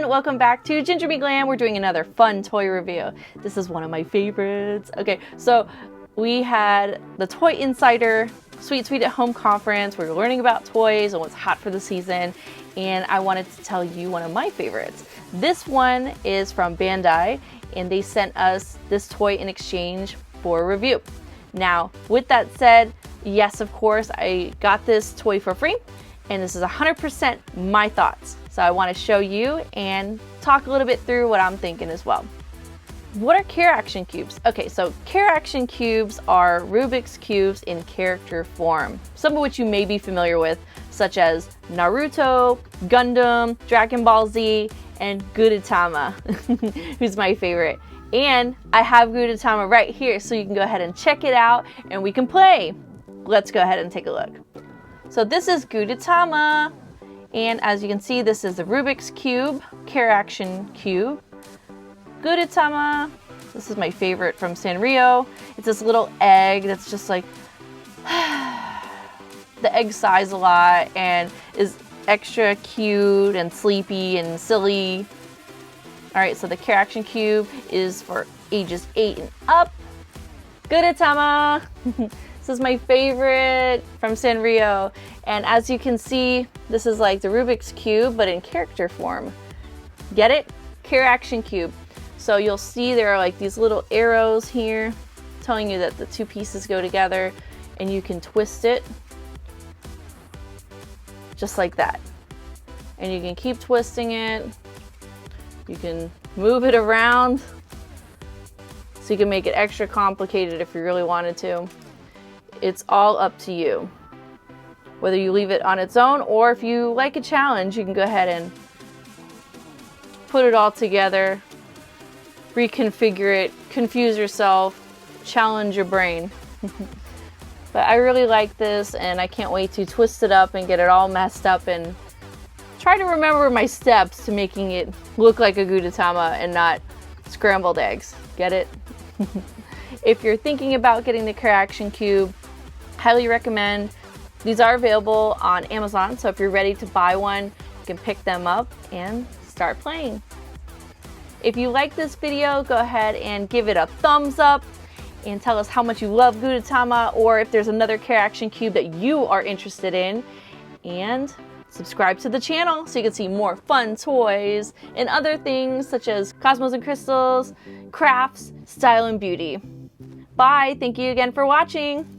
everyone, welcome back to Ginger Be Glam. We're doing another fun toy review. This is one of my favorites. Okay, so we had the Toy Insider Sweet at Home conference. We were learning about toys and what's hot for the season, and I wanted to tell you one of my favorites. This one is from Bandai, and they sent us this toy in exchange for a review. Now, with that said, yes, of course, I got this toy for free, and this is 100% my thoughts. So I want to show you and talk a little bit through what I'm thinking as well. What are Charaction cubes? Okay, so Charaction cubes are Rubik's cubes in character form, some of which you may be familiar with, such as Naruto, Gundam, Dragon Ball Z, and Gudetama, who's my favorite. And I have Gudetama right here, so you can go ahead and check it out and we can play. Let's go ahead and take a look. So this is Gudetama. And as you can see, this is the Rubik's Cube, Charaction Cube. Gudetama, this is my favorite from Sanrio. It's this little egg that's just like, the egg size a lot and is extra cute and sleepy and silly. All right, so the Charaction Cube is for ages 8 and up. Gudetama, this is my favorite from Sanrio. And as you can see, this is like the Rubik's Cube, but in character form. Get it? Charaction Cube. So you'll see there are like these little arrows here telling you that the two pieces go together, and you can twist it just like that. And you can keep twisting it. You can move it around. So you can make it extra complicated if you really wanted to. It's all up to you. Whether you leave it on its own, or if you like a challenge, you can go ahead and put it all together, reconfigure it, confuse yourself, challenge your brain. But I really like this, and I can't wait to twist it up and get it all messed up and try to remember my steps to making it look like a Gudetama and not scrambled eggs. Get it? If you're thinking about getting the Charaction Cube, highly recommend. These are available on Amazon, so if you're ready to buy one, you can pick them up and start playing. If you like this video, go ahead and give it a thumbs up and tell us how much you love Gudetama, or if there's another Charaction Cube that you are interested in. And subscribe to the channel so you can see more fun toys and other things such as Cosmos and Crystals, crafts, style and beauty. Bye, thank you again for watching.